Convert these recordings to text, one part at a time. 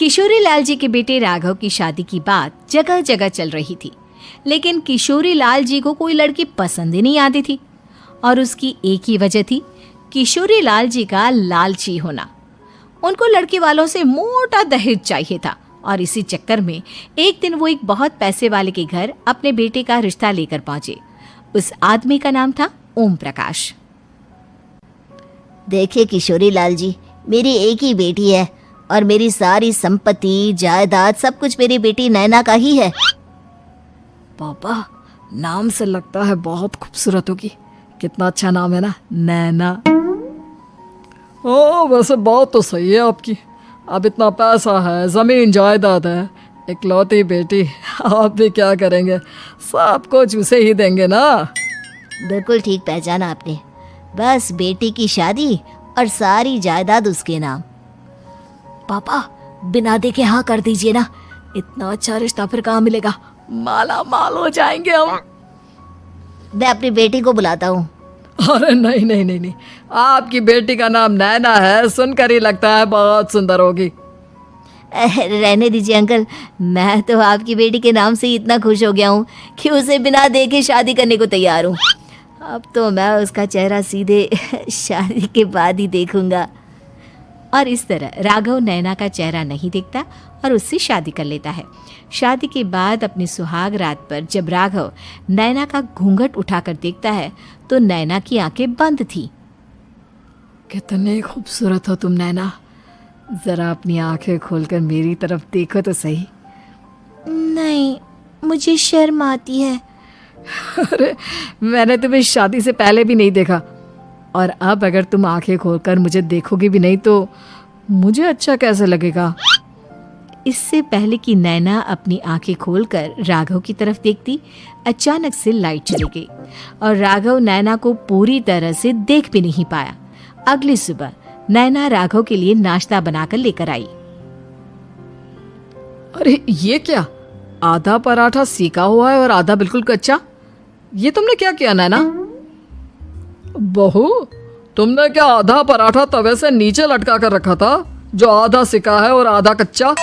किशोरी लाल जी के बेटे राघव की शादी की बात जगह जगह चल रही थी, लेकिन किशोरी लाल जी को कोई लड़की पसंद ही नहीं आती थी। और उसकी एक ही वजह थी, किशोरी लाल जी का लालची होना। उनको लड़की वालों से मोटा दहेज चाहिए था और इसी चक्कर में एक दिन वो एक बहुत पैसे वाले के घर अपने बेटे का रिश्ता लेकर पहुंचे। उस आदमी का नाम था ओम प्रकाश। देखिए किशोरी लाल जी, मेरी एक ही बेटी है और मेरी सारी संपत्ति जायदाद सब कुछ मेरी बेटी नैना का ही है। पापा, नाम से लगता है बहुत खूबसूरत होगी। कितना अच्छा नाम है ना, नैना। ओ, वैसे बात तो सही है आपकी। अब इतना पैसा है, जमीन जायदाद है, इकलौती बेटी, आप भी क्या करेंगे? सब कुछ उसे ही देंगे ना। बिल्कुल ठीक पहचाना आपने। बस बेटी की शादी और सारी जायदाद उसके नाम। पापा, बिना देखे हाँ कर दीजिए ना। इतना अच्छा रिश्ता फिर कहाँ मिलेगा? माला माल हो जाएंगे हम। मैं अपनी बेटी को बुलाता हूँ। अरे नहीं नहीं नहीं नहीं, आपकी बेटी का नाम नैना है, सुनकर ही लगता है बहुत सुंदर होगी। रहने दीजिए अंकल, मैं तो आपकी बेटी के नाम से ही इतना खुश हो गया हूँ कि उसे बिना देखे शादी करने को तैयार हूँ। अब तो मैं उसका चेहरा सीधे शादी के बाद ही देखूंगा। और इस तरह राघव नैना का चेहरा नहीं देखता और उससे शादी कर लेता है। शादी के बाद अपनी सुहाग रात पर जब राघव नैना का घूंघट उठाकर देखता है तो नैना की आंखें बंद थी। कितनी खूबसूरत हो तुम नैना, जरा अपनी आंखें खोलकर मेरी तरफ देखो तो सही। नहीं, मुझे शर्म आती है। अरे, मैंने तुम्हें शादी से पहले भी नहीं देखा, और अब अगर तुम आंखें खोलकर मुझे देखोगी भी नहीं तो मुझे अच्छा कैसे लगेगा? इससे पहले कि नैना अपनी आंखें खोलकर राघव की तरफ देखती, अचानक से लाइट चली गई और राघव नैना को पूरी तरह से देख भी नहीं पाया। अगली सुबह नैना राघव के लिए नाश्ता बनाकर लेकर आई। अरे ये क्या, आधा पराठा सेका हुआ है और आधा बिल्कुल कच्चा। ये तुमने क्या किया नैना? बहू, तुमने क्या आधा पराठा तवे से नीचे लटका कर रखा था, जो आधा सेका है और आधा कच्चा?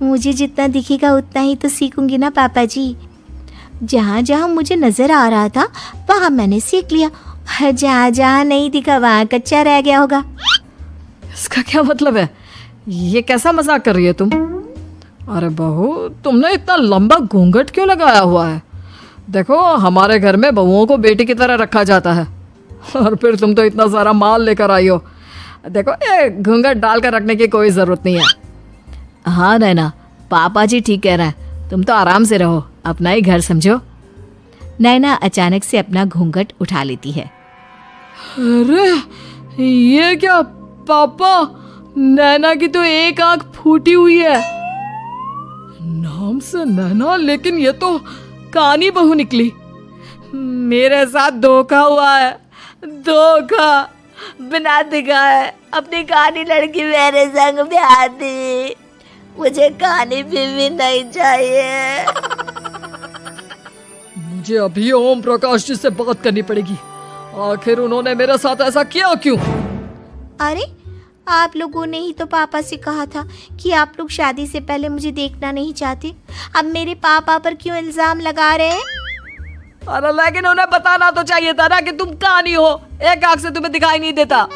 मुझे जितना दिखेगा उतना ही तो सीखूंगी ना पापा जी। जहाँ जहाँ मुझे नजर आ रहा था वहाँ मैंने सीख लिया, जहाँ जहाँ नहीं दिखा वहाँ कच्चा रह गया होगा। इसका क्या मतलब है? ये कैसा मजाक कर रही है तुम? अरे बहू, तुमने इतना लंबा घूंघट क्यों लगाया हुआ है? देखो, हमारे घर में बहुओं को बेटी की तरह रखा जाता है, और फिर तुम तो इतना सारा माल लेकर आई हो। देखो, ये घूंघट डालकर रखने की कोई ज़रूरत नहीं है। हाँ नैना, पापा जी ठीक कह रहे हैं, तुम तो आराम से रहो, अपना ही घर समझो। नैना अचानक से अपना घूंघट उठा लेती है। अरे ये क्या पापा, नैना की तो एक आंख फूटी हुई है। नाम से नैना, लेकिन ये तो कानी बहू निकली। मेरे साथ धोखा हुआ है, धोखा। बिना दिखाए अपनी कानी लड़की मेरे संग ब्याह दी। मुझे कानी बीवी नहीं चाहिए। मुझे अभी ओम प्रकाश जी से बात करनी पड़ेगी। आखिर उन्होंने मेरे साथ ऐसा किया क्यों? अरे, आप लोगों ने ही तो पापा से कहा था कि आप लोग शादी से पहले मुझे देखना नहीं चाहते। अब मेरे पापा पर क्यों इल्जाम लगा रहे हैं? अरे लेकिन उन्हें बताना तो चाहिए था ना कि तुम कानी हो, एक आंख से तुम्हें दिखाई नहीं देता।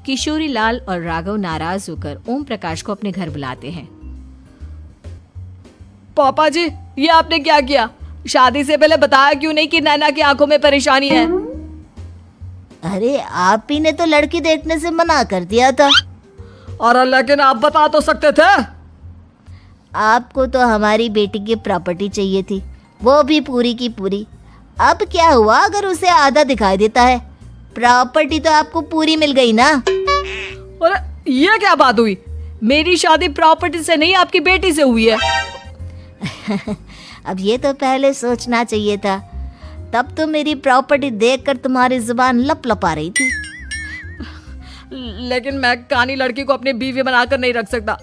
किशोरी लाल और राघव नाराज होकर ओम प्रकाश को अपने घर बुलाते हैं। पापा जी, ये आपने क्या किया? शादी से पहले बताया क्यों नहीं कि नैना की आंखों में परेशानी है? अरे, आप ही ने तो लड़की देखने से मना कर दिया था। और लेकिन आप बता तो सकते थे। आपको तो हमारी बेटी की प्रॉपर्टी चाहिए थी, वो भी पूरी की पूरी। अब क्या हुआ अगर उसे आधा दिखाई देता है? प्रॉपर्टी तो आपको पूरी मिल गई ना। अरे ये क्या बात हुई? मेरी शादी प्रॉपर्टी से नहीं, आपकी बेटी से हुई है। अब ये तो पहले सोचना चाहिए था, तब तो मेरी प्रॉपर्टी देखकर तुम्हारी जुबान लप लपा रही थी। लेकिन मैं कानी लड़की को अपनी बीवी बनाकर नहीं रख सकता।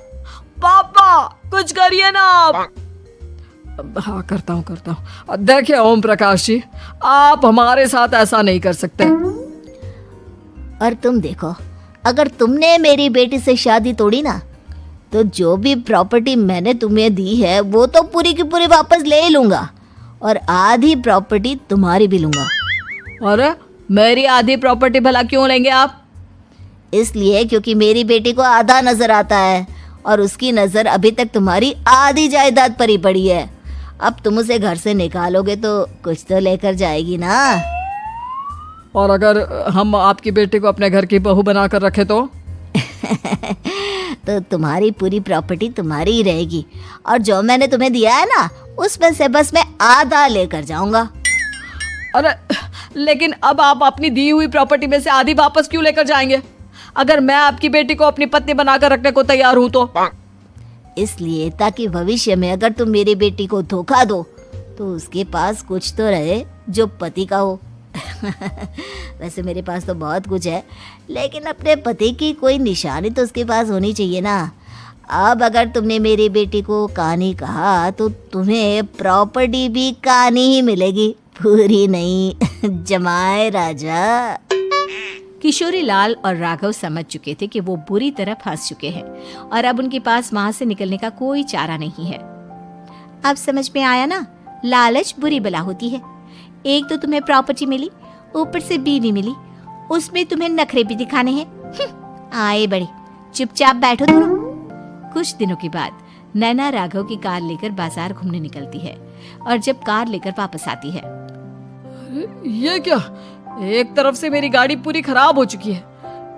पापा, कुछ करिए ना आप। हाँ, करता हूँ। देखिए ओम प्रकाश जी, आप हमारे साथ ऐसा नहीं कर सकते। और तुम देखो, अगर तुमने मेरी बेटी से शादी तोड़ी ना तो जो भी प्रॉपर्टी मैंने तुम्हें दी है वो तो पूरी की पूरी वापस ले ही लूँगा और आधी प्रॉपर्टी तुम्हारी भी लूँगा। अरे मेरी आधी प्रॉपर्टी भला क्यों लेंगे आप? इसलिए क्योंकि मेरी बेटी को आधा नजर आता है और उसकी नज़र अभी तक तुम्हारी आधी जायदाद पर ही पड़ी है। अब तुम उसे घर से निकालोगे तो कुछ तो लेकर जाएगी ना। और अगर हम आपकी बेटी को अपने घर की बहू बना कर रखे तो? तो तुम्हारी पूरी प्रॉपर्टी तुम्हारी ही रहेगी और जो मैंने तुम्हें दिया है ना उसमें से बस मैं आधा लेकर जाऊंगा। अरे लेकिन अब आप अपनी दी हुई प्रॉपर्टी में से आधी वापस क्यों लेकर जाएंगे अगर मैं आपकी बेटी को अपनी पत्नी बनाकर रखने को तैयार हूं तो? इसलिए ताकि भविष्य में अगर तुम मेरी बेटी को धोखा दो तो उसके पास कुछ तो रहे जो पति का हो। वैसे मेरे पास तो बहुत कुछ है लेकिन अपने पति की कोई निशानी तो उसके पास होनी चाहिए ना। अब अगर तुमने मेरी बेटी को कहानी कहा तो तुम्हें प्रॉपर्टी भी कहानी ही मिलेगी, पूरी नहीं। जमाए राजा। किशोरी लाल और राघव समझ चुके थे कि वो बुरी तरह फंस चुके हैं और अब उनके पास वहां से निकलने का कोई चारा नहीं है। अब समझ में आया ना, लालच बुरी बला होती है। एक तो तुम्हें प्रॉपर्टी मिली, ऊपर से बीवी मिली, उसमें तुम्हें नखरे भी दिखाने हैं। आए बड़े, चुपचाप बैठो दोनों। कुछ दिनों के बाद नैना राघव की कार लेकर बाजार घूमने निकलती है और जब कार लेकर वापस आती है, ये क्या, एक तरफ से मेरी गाड़ी पूरी खराब हो चुकी है।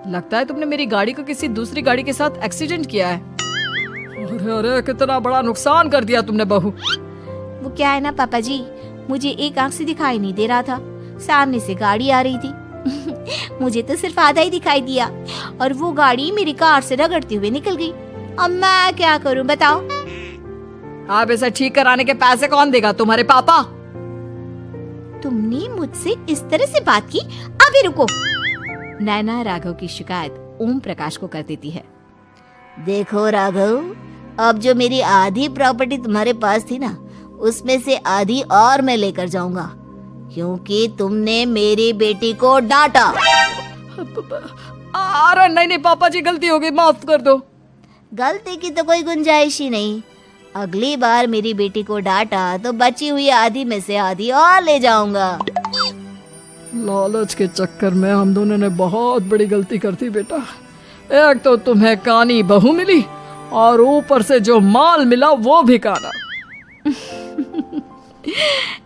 लगता है तुमने मेरी गाड़ी को किसी दूसरी गाड़ी के साथ एक्सीडेंट किया है। अरे अरे कितना बड़ा नुकसान कर दिया तुमने बहू। वो क्या है ना पापा जी, मुझे एक आंख से दिखाई नहीं दे रहा था, सामने से गाड़ी आ रही थी। मुझे तो सिर्फ आधा ही दिखाई दिया और वो गाड़ी मेरी कार से रगड़ते हुए निकल गई। अब मैं क्या करूं बताओ? आप इसे ठीक कराने के पैसे कौन देगा, तुम्हारे पापा? तुमने मुझसे इस तरह से बात की? अभी रुको। नैना राघव की शिकायत ओम प्रकाश को कर देती है। देखो राघव, अब जो मेरी आधी प्रॉपर्टी तुम्हारे पास थी ना उसमें से आधी और मैं लेकर जाऊंगा क्योंकि तुमने मेरी बेटी को डांटा। अरे नहीं नहीं पापा जी, गलती हो गई, माफ कर दो। गलती की तो कोई गुंजाइश ही नहीं। अगली बार मेरी बेटी को डांटा तो बची हुई आधी में से आधी और ले जाऊंगा। लालच के चक्कर में हम दोनों ने बहुत बड़ी गलती कर दी बेटा। एक तो तुम्हें कानी बहू मिली और ऊपर से जो माल मिला वो भी काना।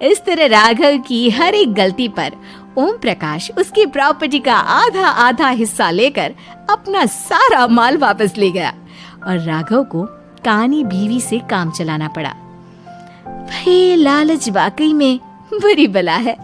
इस तरह राघव की हर एक गलती पर ओम प्रकाश उसकी प्रॉपर्टी का आधा आधा हिस्सा लेकर अपना सारा माल वापस ले गया और राघव को कानी बीवी से काम चलाना पड़ा। भाई लालच वाकई में बुरी बला है।